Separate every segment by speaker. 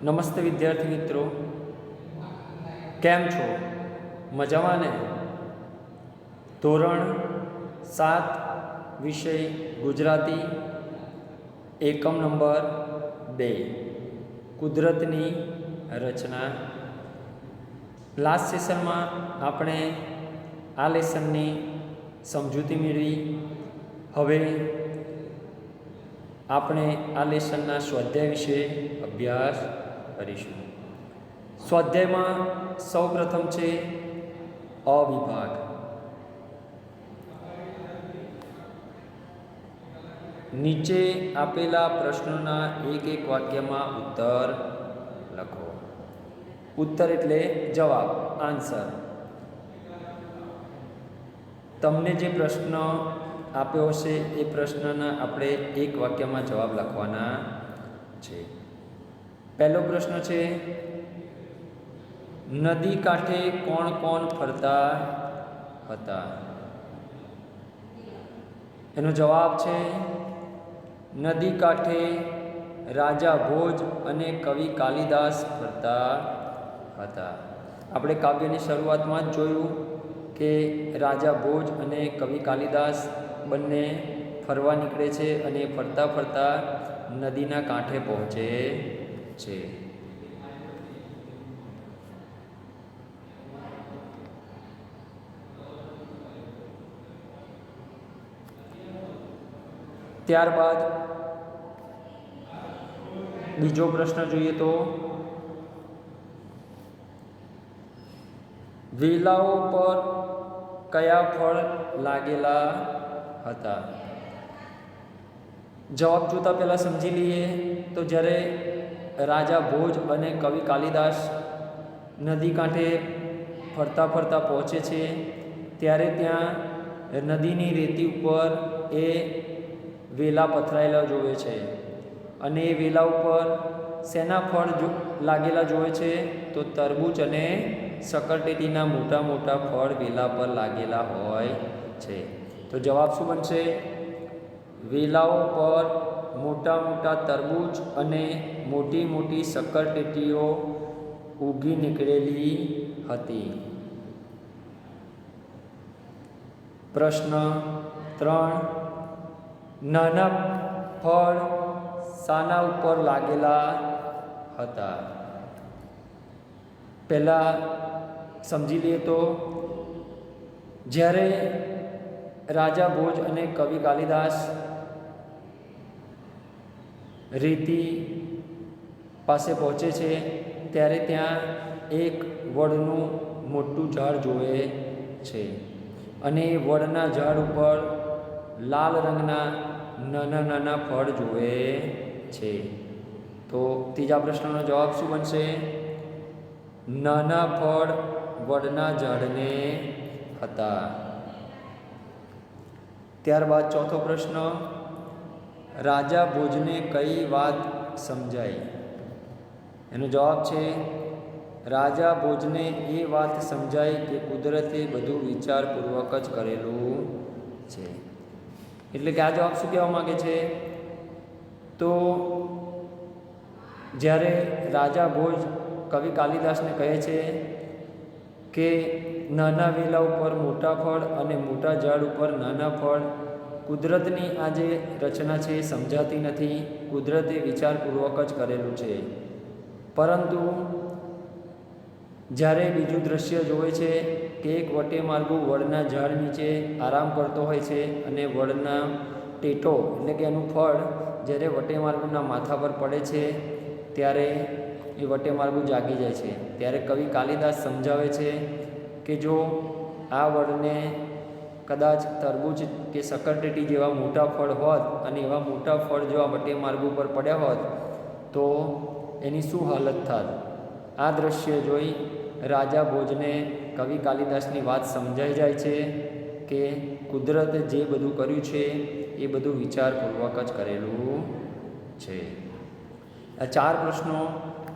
Speaker 1: નમસ્તે વિદ્યાર્થી મિત્રો, કેમ છો? મજામાં ને? ધોરણ 7 વિષય ગુજરાતી, એકમ નંબર 2 કુદરતની રચના. લાસ્ટ સેશનમાં આપણે આ લેસનની સમજૂતી મેળવી. હવે આપણે આ લેસનના સ્વાધ્યાય વિશે અભ્યાસ કરીશું. સ્વાધ્યાયમાં સૌ પ્રથમ છે અ વિભાગ. નીચે આપેલા પ્રશ્નોના એક વાક્યમાં ઉત્તર લખો. ઉત્તર એટલે જવાબ, આન્સર. તમને જે પ્રશ્ન આપ્યો હશે એ પ્રશ્નના આપણે એક વાક્યમાં જવાબ લખવાના છે. પહેલો પ્રશ્ન છે, નદી કાંઠે કોણ કોણ ફરતા હતા? એનો જવાબ છે, નદી કાંઠે રાજા ભોજ અને કવિ કાલિદાસ ફરતા હતા. આપણે કાવ્યની શરૂઆતમાં જ જોયું કે રાજા ભોજ અને કવિ કાલિદાસ બંને ફરવા નીકળે છે અને ફરતા ફરતા નદીના કાંઠે પહોંચે છે. ત્યારબાદ બીજો પ્રશ્ન જોઈએ તો, વેલાઓ પર કયા ફળ લાગેલા હતા? જવાબ જોતા પહેલાં સમજી લઈએ તો, જ્યારે રાજા ભોજ અને કવિ કાલિદાસ નદી કાંઠે ફરતા ફરતા પહોંચે છે ત્યારે ત્યાં નદીની રેતી ઉપર એ વેલા પથરાયેલા જોવે છે અને એ વેલા ઉપર શેના ફળ લાગેલા જોવે છે? તો તરબૂચ અને સકરટેટીના મોટા મોટા ફળ વેલા પર લાગેલા હોય છે. તો જવાબ શું બનશે? વેલાઓ પર મોટા મોટા તરબૂચ અને મોટી મોટી સકરટેટીઓ ઉગી નીકળેલી હતી. પ્રશ્ન 3, નાના ફળ શાના ઉપર લાગેલા હતા? પહેલાં સમજી લઈએ તો, જ્યારે રાજા ભોજ અને કવિ કાલિદાસ રેતી પાસે પહોંચે છે ત્યારે ત્યાં એક વડનું મોટું ઝાડ જોવે છે અને એ વડના ઝાડ ઉપર લાલ રંગના નાના નાના ફળ જોવે છે. તો ત્રીજા પ્રશ્નનો જવાબ શું બનશે? નાના ફળ વડના ઝાડને હતા. ત્યારબાદ ચોથો પ્રશ્ન, રાજા ભોજને કઈ વાત સમજાઈ? એનો જવાબ છે, રાજા ભોજને એ વાત સમજાઈ કે કુદરતે બધું વિચારપૂર્વક જ કરેલું છે. એટલે કે આ જવાબ શું કહેવા માગે છે? તો જ્યારે રાજા ભોજ કવિ કાલિદાસને કહે છે કે નાના વેલા ઉપર મોટા ફળ અને મોટા ઝાડ ઉપર નાના ફળ, કુદરતની આ જે રચના છે એ સમજાતી નથી, કુદરતે વિચારપૂર્વક જ કરેલું છે. પરંતુ જ્યારે બીજું દ્રશ્ય જોવે છે કે એક વટે માર્ગુ વડના ઝાડ નીચે આરામ કરતો હોય છે અને વડના ટેટો એટલે કે એનું ફળ જ્યારે વટે માર્ગુના માથા પર પડે છે ત્યારે એ વટે માર્ગુ જાગી જાય છે. ત્યારે કવિ કાલિદાસ સમજાવે છે કે જો આ વડને કદાચ તરબૂચ કે સકરટેટી જેવા મોટા ફળ હોત અને એવા મોટા ફળ જો આ વટે માર્ગુ પર પડ્યા હોત તો એની શું હાલત થાત? આ દ્રશ્ય જોઈ રાજા ભોજને કવિ કાલિદાસની વાત સમજાઈ જાય છે કે કુદરતે જે બધું કર્યું છે એ બધું વિચારપૂર્વક જ કરેલું છે. આ 4 પ્રશ્નો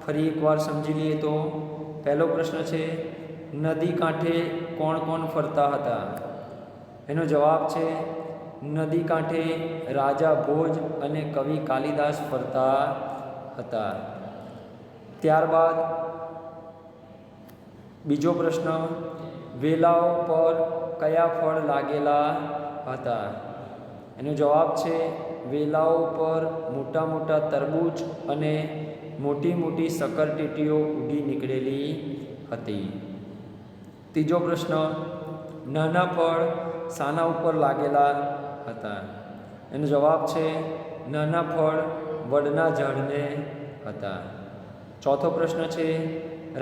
Speaker 1: ફરી એકવાર સમજી લઈએ તો, પહેલો પ્રશ્ન છે, નદી કાંઠે કોણ કોણ ફરતા હતા? એનો જવાબ છે, નદી કાંઠે રાજા ભોજ અને કવિ કાલિદાસ ફરતા હતા. ત્યારબાદ બીજો પ્રશ્ન, વેલાઓ પર કયા ફળ લાગેલા હતા? એનો જવાબ છે વેલાઓ પર મોટા મોટા તરબૂચ અને મોટી મોટી શક્કરટેટીઓ ઉગી નીકળેલી હતી. ત્રીજો પ્રશ્ન, નાના ફળ શાના ઉપર લાગેલા હતા? એનો જવાબ છે નાના ફળ વડના ઝાડને હતા. ચોથો પ્રશ્ન છે,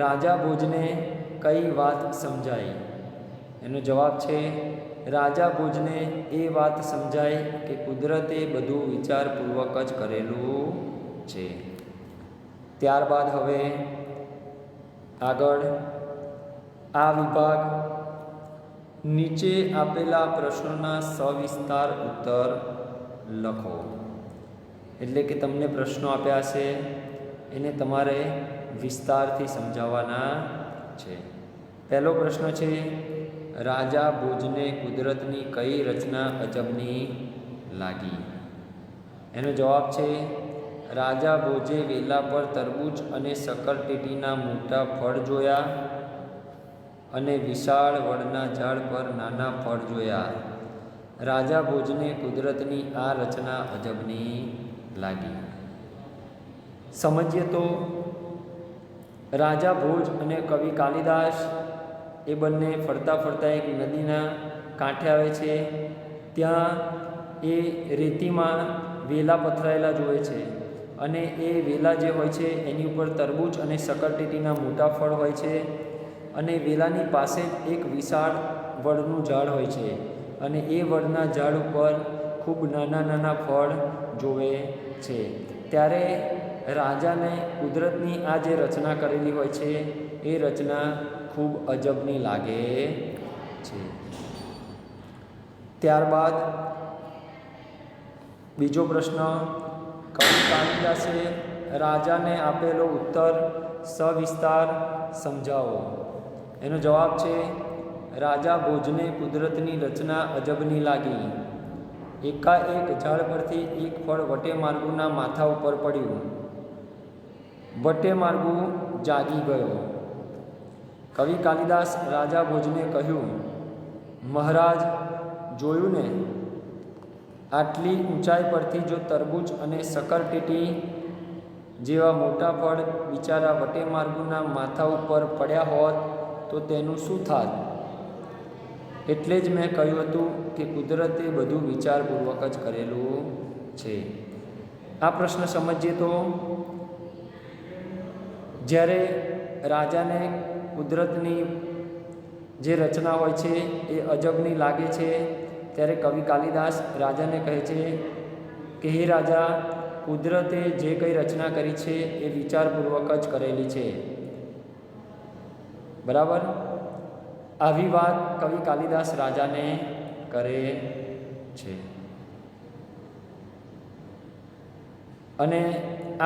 Speaker 1: રાજા ભોજને કઈ વાત સમજાઈ? એનો જવાબ છે રાજા ભોજને એ વાત સમજાય કે કુદરતે બધું વિચારપૂર્વક જ કરેલું છે. ત્યારબાદ હવે આગળ આ વિભાગ નીચે આપેલા પ્રશ્નોના સવિસ્તાર ઉત્તર લખો. એટલે કે તમને પ્રશ્નો આપ્યા છે એને તમારે વિસ્તારથી સમજાવવાના છે. પહેલો પ્રશ્ન છે, રાજા ભોજને કુદરતની કઈ રચના અજબની લાગી? એનો જવાબ છે રાજા ભોજે વેલા પર તરબૂચ અને શક્કરટેટીના મોટા ફળ જોયા અને વિશાળ વડના ઝાડ પર નાના ફળ જોયા. રાજા ભોજને કુદરતની આ રચના અજબની લાગી. સમજીએ તો રાજા ભોજ અને કવિ કાલિદાસ એ બંને ફરતા ફરતા એક નદીના કાંઠે આવે છે. ત્યાં એ રેતીમાં વેલા પથરાયેલા જુએ છે અને એ વેલા જે હોય છે એની ઉપર તરબૂચ અને શક્કરટેટીના મોટા ફળ હોય છે અને વેલાની પાસે એક વિશાળ વડનું ઝાડ હોય છે અને એ વડના ઝાડ ઉપર ખૂબ નાના નાના ફળ જોવે છે. ત્યારે રાજાને કુદરતની આ જે રચના કરેલી હોય છે એ રચના ખૂબ અજબની લાગે છે. ત્યારબાદ બીજો પ્રશ્ન, કવિ કાલિદાસે રાજાને આપેલો ઉત્તર સવિસ્તાર સમજાવો. એનો જવાબ છે રાજા ભોજને કુદરતની રચના અજબની લાગી. એકાએક ઝાડ પરથી એક ફળ વટેમાર્ગુના માથા ઉપર પડ્યું. વટેમાર્ગુ જાગી ગયો. કવિ કાલિદાસ રાજા ભોજને કહ્યું, મહારાજ જોયું ને, આટલી ઊંચાઈ પરથી જો તરબૂચ અને શક્કરટેટી જેવા મોટા ફળ બિચારા વટેમાર્ગુના માથા ઉપર પડ્યા હોત તો તેનું શું થાત? એટલે જ મેં કહ્યું હતું કે કુદરતે બધું વિચારપૂર્વક જ કરેલું છે. આ પ્રશ્ન સમજીએ તો જ્યારે રાજાને કુદરતની જે રચના હોય છે એ અજબની લાગે છે ત્યારે કવિ કાલિદાસ રાજાને કહે છે કે હે રાજા, કુદરતે જે કંઈ રચના કરી છે એ વિચારપૂર્વક જ કરેલી છે. બરાબર? આવી વાત કવિ કાલિદાસ રાજાને કરે છે. અને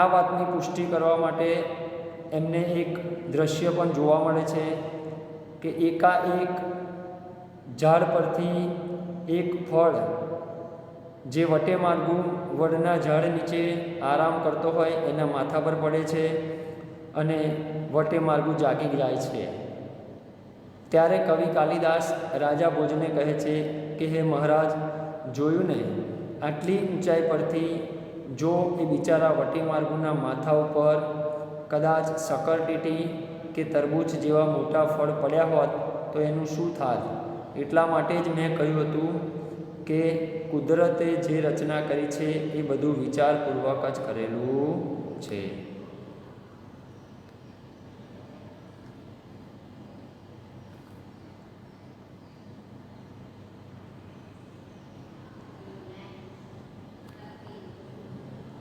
Speaker 1: આ વાતની પુષ્ટિ કરવા માટે એમને એક દ્રશ્ય પણ જોવા મળે છે કે એકાએક ઝાડ પરથી એક ફળ જે વટેમાર્ગુ વડના ઝાડ નીચે આરામ કરતો હોય એના માથા પર પડે છે અને વટેમાર્ગુ જાગી જાય છે. ત્યારે કવિ કાલિદાસ રાજા ભોજને કહે છે કે હે મહારાજ, જોયું ને, આટલી ઊંચાઈ પરથી જો એ બિચારા વટેમાર્ગુના માથા ઉપર કદાચ શક્કરટેટી કે તરબૂચ જેવા મોટા ફળ પડ્યા હોત તો એનું શું થાત? એટલા માટે જ મેં કહ્યું હતું કે કુદરતે જે રચના કરી છે એ બધું વિચારપૂર્વક જ કરેલું છે.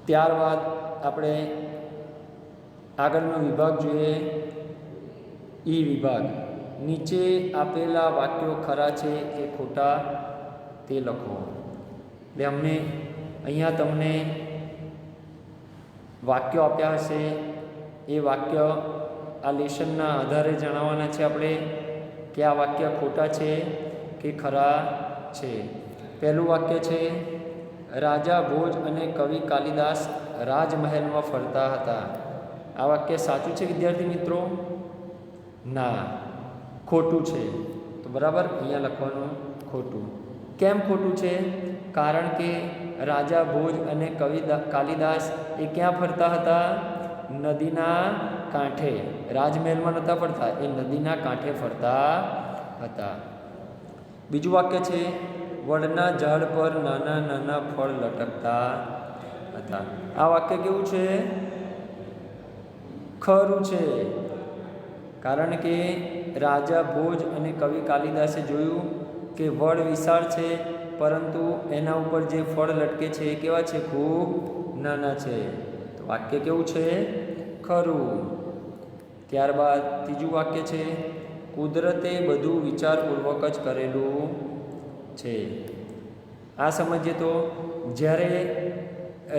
Speaker 1: ત્યારબાદ આપણે આગળનો વિભાગ જોઈએ, ઈ વિભાગ. નીચે આપેલા વાક્યો ખરા છે કે ખોટા તે લખો. એટલે અમને અહીંયા તમને વાક્યો આપ્યા હશે. એ વાક્ય આ લેશનના આધારે જણાવવાના છે આપણે કે આ વાક્ય ખોટા છે કે ખરા છે. પહેલું વાક્ય છે, રાજા ભોજ અને કવિ કાલિદાસ રાજમહેલમાં ફરતા હતા. આ વાક્ય સાચું છે વિદ્યાર્થી મિત્રો? ના, ખોટું છે. તો બરાબર અહીંયા લખવાનું ખોટું. કેમ ખોટું છે? કારણ કે રાજા ભોજ અને કવિ કાલિદાસ એ ક્યાં ફરતા હતા? નદીના કાંઠે. રાજમહેલમાં નહોતા ફરતા, એ નદીના કાંઠે ફરતા હતા. બીજું વાક્ય છે વડના ઝાડ પર નાના નાના ફળ લટકતા હતા. આ વાક્ય કેવું છે? ખરું છે. કારણ કે રાજા ભોજ અને કવિ કાલિદાસે જોયું કે વડ વિશાળ છે, પરંતુ એના ઉપર જે ફળ લટકે છે એ કેવા છે? ખૂબ નાના છે. તો વાક્ય કેવું છે? ખરું. ત્યારબાદ ત્રીજું વાક્ય છે કુદરતે બધું વિચારપૂર્વક જ કરેલું છે. આ સમજીએ તો જ્યારે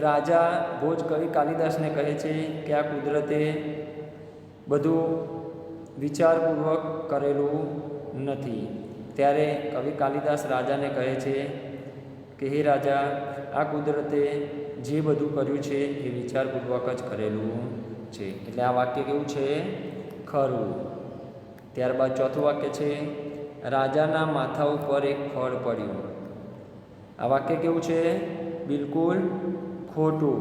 Speaker 1: રાજા ભોજ કવિ કાલિદાસને કહે છે કે આ કુદરતે બધું વિચારપૂર્વક કરેલું નથી, ત્યારે કવિ કાલિદાસ રાજાને કહે છે કે હે રાજા, આ કુદરતે જે બધું કર્યું છે એ વિચારપૂર્વક જ કરેલું છે. એટલે આ વાક્ય કેવું છે? ખરું. ત્યારબાદ ચોથું વાક્ય છે રાજાના માથા ઉપર એક ફળ પડ્યું. આ વાક્ય કેવું છે? બિલકુલ ખોટું.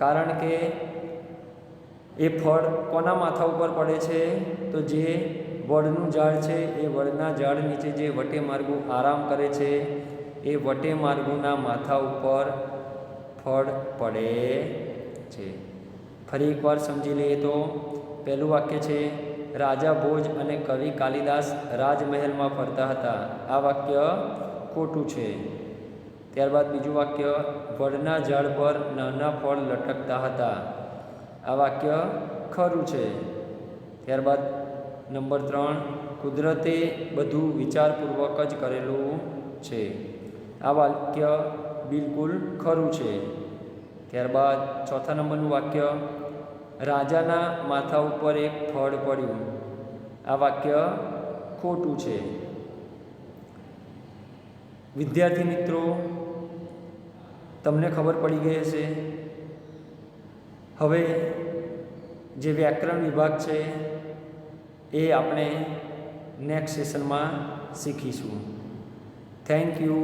Speaker 1: કારણ કે એ ફળ કોના માથા ઉપર પડે છે? તો જે વડનું ઝાડ છે એ વડના ઝાડ નીચે જે વટે માર્ગુ આરામ કરે છે એ વટે માર્ગુના માથા ઉપર ફળ પડે છે. ફરી એકવાર સમજી લઈએ તો પહેલું વાક્ય છે રાજા ભોજ અને કવિ કાલિદાસ રાજમહેલમાં ફરતા હતા. આ વાક્ય ખોટું છે. ત્યારબાદ બીજું વાક્ય વડના ઝાડ પર નાના ફળ લટકતા હતા. આ વાક્ય ખરું છે. ત્યારબાદ નંબર 3 કુદરતે બધું વિચારપૂર્વક જ કરેલું છે. આ વાક્ય બિલકુલ ખરું છે. ત્યારબાદ ચોથા નંબરનું વાક્ય રાજાના માથા ઉપર એક ફળ પડ્યું. આ વાક્ય ખોટું છે. વિદ્યાર્થી મિત્રો, તમને ખબર પડી ગઈ હશે. હવે જે વ્યાકરણ વિભાગ છે એ આપણે નેક્સ્ટ સેશનમાં શીખીશું. Thank you.